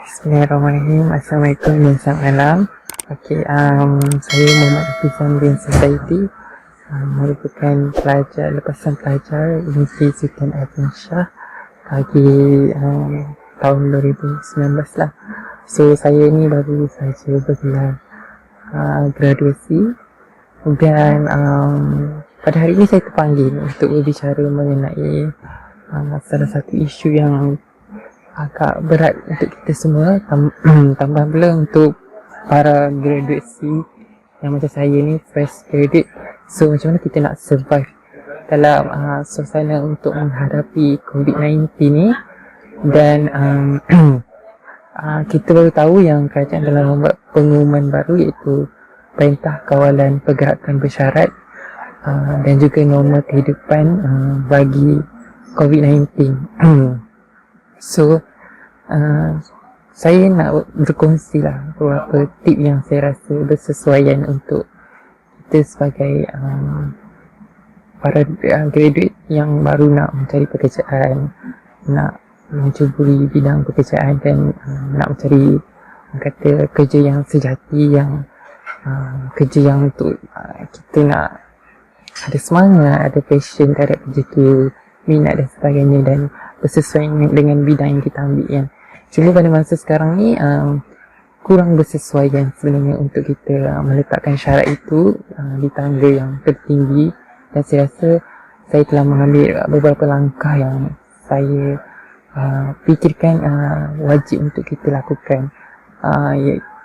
Bismillahirrahmanirrahim. Assalamualaikum dan selamat malam. Saya Muhammad Hafizan bin Society, merupakan lepasan pelajar Universiti Sultan Azim Shah bagi tahun 2019 lah. So saya ni baru saja bergelar graduasi dan pada hari ini saya terpanggil untuk berbicara mengenai salah satu isu yang agak berat untuk kita semua, tambah pula untuk para graduasi yang macam saya ni fresh graduate. So macam mana kita nak survive dalam suasana untuk menghadapi COVID-19 ni. Dan kita baru tahu yang kerajaan telah membuat pengumuman baru, iaitu Perintah Kawalan Pergerakan Bersyarat dan juga norma kehidupan bagi COVID-19. So saya nak berkongsi lah beberapa tip yang saya rasa bersesuaian untuk kita sebagai para graduate yang baru nak mencari pekerjaan, nak mencuburi bidang pekerjaan dan nak mencari kata kerja yang sejati, yang kerja yang untuk kita nak ada semangat, ada passion terhadap kerja tu, minat dan sebagainya, dan bersesuaian dengan bidang yang kita ambil kan. Cuma pada masa sekarang ni kurang bersesuaian sebenarnya untuk kita meletakkan syarat itu di tangga yang tertinggi. Dan saya rasa saya telah mengambil beberapa langkah yang saya fikirkan wajib untuk kita lakukan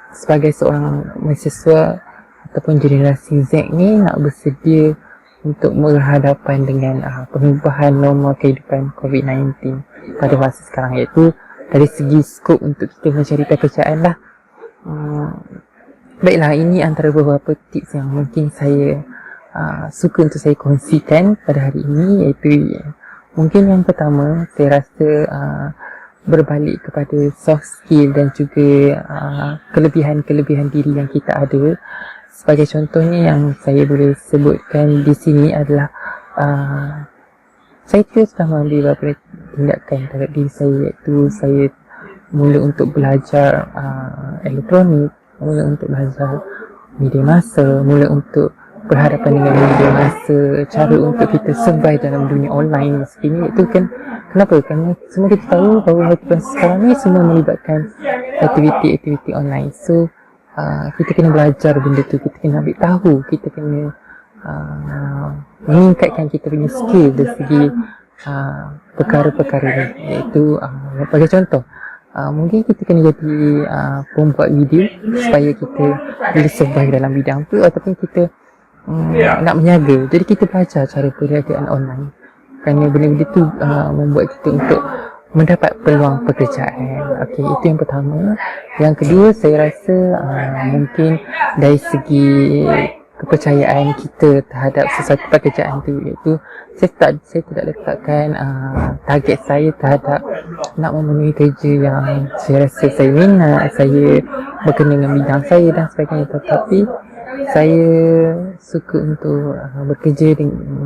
sebagai seorang mahasiswa ataupun generasi Z ni nak bersedia untuk berhadapan dengan perubahan norma kehidupan COVID-19 pada masa sekarang, iaitu dari segi skop untuk kita mencari pekerjaan lah. Baiklah, ini antara beberapa tips yang mungkin saya suka untuk saya kongsikan pada hari ini, iaitu mungkin yang pertama, saya rasa berbalik kepada soft skill dan juga kelebihan-kelebihan diri yang kita ada. Sebagai contohnya yang saya boleh sebutkan di sini adalah saya terus dah mengambil beberapa tindakan terhadap diri saya, iaitu saya mula untuk belajar elektronik, mula untuk belajar media massa, mula untuk berhadapan dengan media massa, cara untuk kita survive dalam dunia online segini. Itu kan kenapa? Kerana semua kita tahu bahawa sekarang ni semua melibatkan aktiviti-aktiviti online. So kita kena belajar benda tu, kita kena ambil tahu, kita kena meningkatkan kita punya skill dari segi perkara-perkara ni. Iaitu bagi contoh, mungkin kita kena jadi pembuat video supaya kita boleh survive dalam bidang tu, ataupun kita nak menyaga, jadi kita belajar cara perniagaan online, kerana benda-benda tu membuat kita untuk mendapat peluang pekerjaan. Okey, itu yang pertama. Yang kedua, saya rasa mungkin dari segi kepercayaan kita terhadap sesuatu pekerjaan tu, iaitu saya tidak letakkan target saya terhadap nak memenuhi kerja yang saya rasa saya minat, saya berkenaan dengan bidang saya dan sebagainya, tetapi saya suka untuk bekerja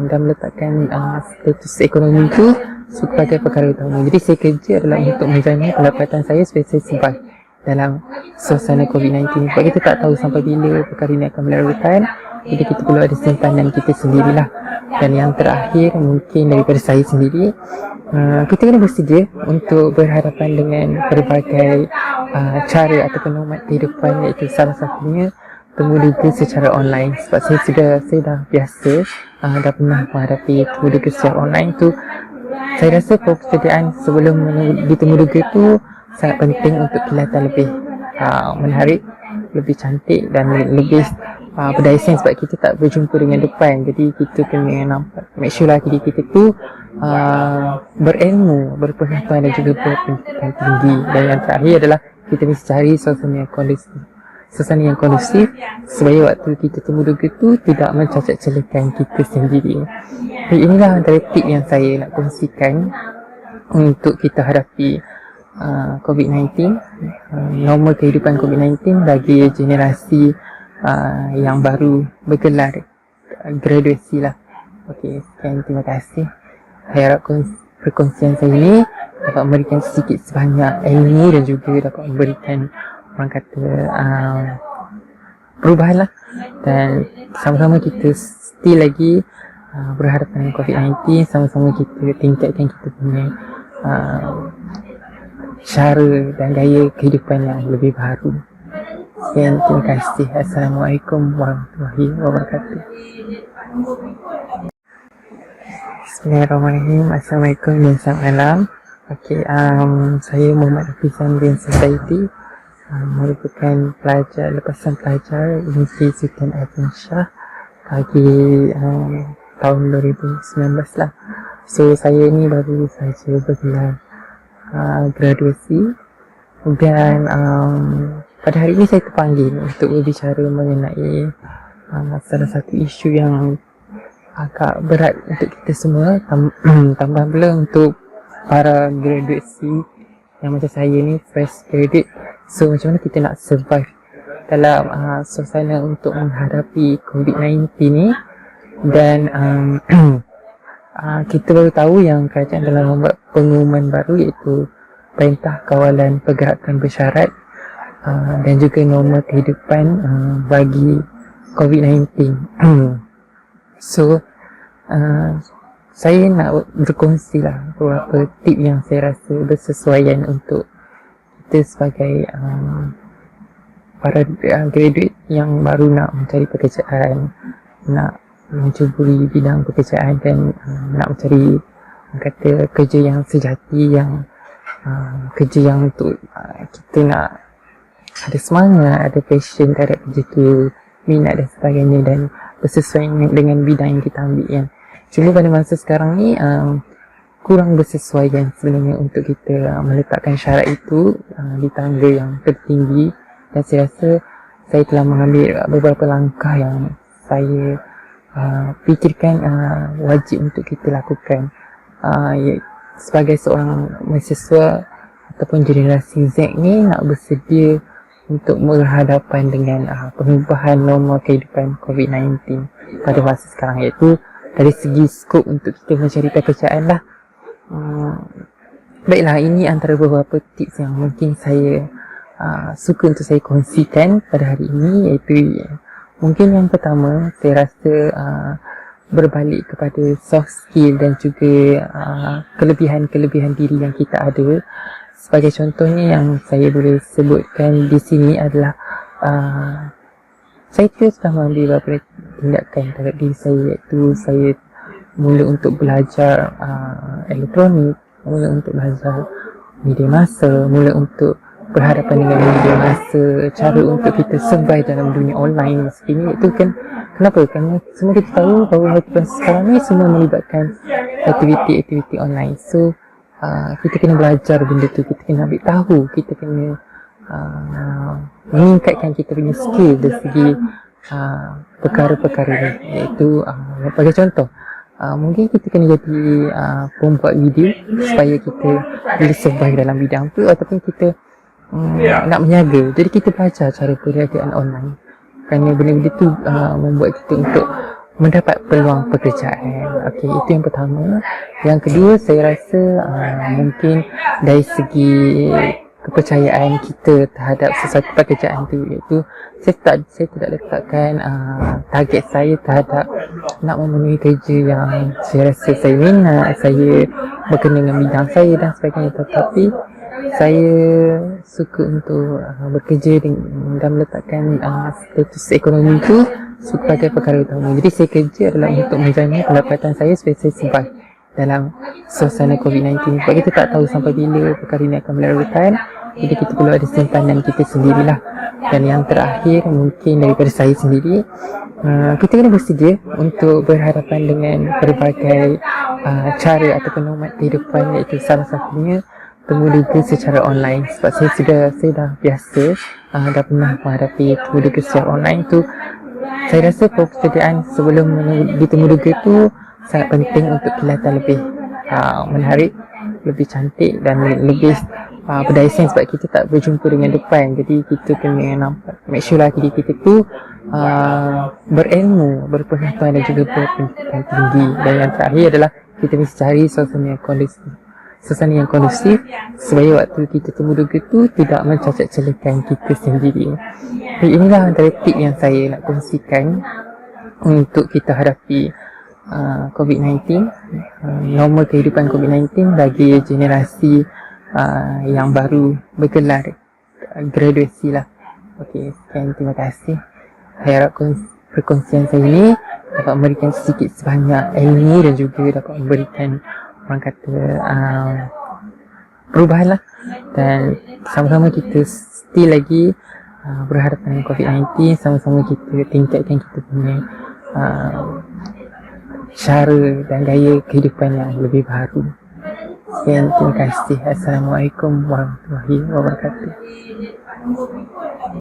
dan meletakkan status ekonomi itu sebagai perkara utama. Jadi saya kerja adalah untuk menjamin pendapatan saya supaya saya survive dalam suasana COVID-19. Sebab kita tak tahu sampai bila perkara ini akan melarutkan, jadi kita perlu ada simpanan kita sendirilah. Dan yang terakhir mungkin daripada saya sendiri, kita kena bersedia untuk berhadapan dengan berbagai cara ataupun normat kehidupan, iaitu salah satunya temuduga secara online. Sebab saya dah biasa dah pernah menghadapi temuduga secara online tu. Saya rasa persediaan sebelum ditemuduga tu sangat penting untuk kelihatan lebih menarik, lebih cantik dan lebih berdaya saing, sebab kita tak berjumpa dengan depan. Jadi kita kena nampak, make sure lah diri kita tu berilmu, berpengetahuan dan juga berpendidikan tinggi. Dan yang terakhir adalah kita mesti cari suasana yang kondusif supaya waktu kita temuduga tu tidak mencacat celakan kita sendiri. Jadi inilah antara tip yang saya nak kongsikan untuk kita hadapi COVID-19, normal kehidupan COVID-19 bagi generasi yang baru bergelar graduasi lah. Okey, sekian, terima kasih. Saya harap perkongsian saya ini dapat memberikan sedikit sebanyak ilmu dan juga dapat memberikan orang kata perubahan lah, dan sama-sama kita still lagi berhadapan dengan COVID-19, sama-sama kita tingkatkan kita punya cara dan gaya kehidupan yang lebih baru. Sekian, terima kasih. Assalamualaikum warahmatullahi wabarakatuh. Bismillahirrahmanirrahim. Assalamualaikum dan selamat malam. Okay, saya Muhammad Hafiz Zamrin Society, merupakan pelajar lepasan pelajar Universiti Sultan Azim Shah bagi tahun 2019 lah. So saya ni baru saja bergelar graduasi, dan pada hari ini saya terpanggil untuk berbicara mengenai salah satu isu yang agak berat untuk kita semua, tambah pula untuk para graduasi yang macam saya ni, fresh graduate. So macam mana kita nak survive dalam suasana untuk menghadapi COVID-19 ni. Dan kita baru tahu yang kerajaan telah membuat pengumuman baru, iaitu Perintah Kawalan Pergerakan Bersyarat dan juga norma kehidupan bagi COVID-19. So saya nak berkongsi lah beberapa tip yang saya rasa bersesuaian untuk kita sebagai para graduate yang baru nak mencari pekerjaan, nak mencuburi bidang pekerjaan, dan nak mencari kata kerja yang sejati, yang kerja yang untuk kita nak ada semangat, ada passion terhadap kerja tu, minat dan sebagainya, dan bersesuaian dengan bidang yang kita ambil kan. Cuma pada masa sekarang ni kurang bersesuaian sebenarnya untuk kita meletakkan syarat itu di tangga yang tertinggi, dan saya rasa saya telah mengambil beberapa langkah yang saya fikirkan wajib untuk kita lakukan sebagai seorang mahasiswa ataupun generasi Z ni nak bersedia untuk berhadapan dengan perubahan norma kehidupan COVID-19 pada masa sekarang, iaitu dari segi skop untuk kita mencari pekerjaan lah. Baiklah, ini antara beberapa tips yang mungkin saya suka untuk saya kongsikan pada hari ini, iaitu mungkin yang pertama, saya rasa berbalik kepada soft skill dan juga kelebihan-kelebihan diri yang kita ada. Sebagai contohnya yang saya boleh sebutkan di sini adalah saya sudah mengambil beberapa tindakan terhadap diri saya, iaitu saya mula untuk belajar elektronik, mula untuk belajar media masa, mula untuk berhadapan dengan media masa, cara untuk kita survive dalam dunia online seperti itu kan. Kenapa? Kerana semua kita tahu bahawa sekarang ni semua melibatkan aktiviti-aktiviti online. So kita kena belajar benda tu, kita kena ambil tahu, kita kena meningkatkan kita punya skill dari segi perkara-perkara ni. Iaitu bagi contoh, mungkin kita kena jadi pembuat video supaya kita boleh survive dalam bidang tu, ataupun kita nak menyaga. Jadi kita belajar cara perniagaan online, kerana benda-benda tu membuat kita untuk mendapat peluang pekerjaan. Okey, itu yang pertama. Yang kedua, saya rasa mungkin dari segi kepercayaan kita terhadap sesuatu pekerjaan tu, iaitu saya tidak letakkan target saya terhadap nak memenuhi kerja yang saya rasa saya minat, saya berkenaan dengan bidang saya dan sebagainya, tetapi saya suka untuk bekerja dan meletakkan status ekonomi itu sebagai perkara utama. Jadi saya kerja adalah untuk menjamin pendapatan saya supaya saya survive dalam suasana COVID-19. Sebab kita tak tahu sampai bila perkara ini akan melarutkan, jadi kita perlu ada simpanan kita sendirilah. Dan yang terakhir mungkin daripada saya sendiri, kita kena bersedia untuk berhadapan dengan berbagai cara ataupun normat kehidupan, iaitu salah satunya temuduga secara online. Sebab saya dah biasa dah pernah menghadapi temuduga secara online tu. Saya rasa persediaan sebelum ditemuduga tu sangat penting untuk kelihatan lebih menarik, lebih cantik dan lebih berdaya sains, sebab kita tak berjumpa dengan depan. Jadi kita kena nampak, make sure lah diri kita tu berilmu, berpengetahuan dan juga berpendidikan tinggi. Dan yang terakhir adalah kita mesti cari suasana kondusif suasana yang kondusif supaya waktu kita temu duga tu tidak mencacat celakan kita sendiri. Jadi inilah antara tip yang saya nak kongsikan untuk kita hadapi COVID-19, normal kehidupan COVID-19 bagi generasi yang baru bergelar graduasi lah. Okey, sekian, terima kasih. Saya harap perkongsian saya ini dapat memberikan sedikit sebanyak ilmu dan juga dapat memberikan, orang kata, perubahan lah. Dan sama-sama kita still lagi berhadapan dengan COVID-19, sama-sama kita tingkatkan kita punya cara dan gaya kehidupan yang lebih baru. Sekian, terima kasih. Assalamualaikum warahmatullahi wabarakatuh.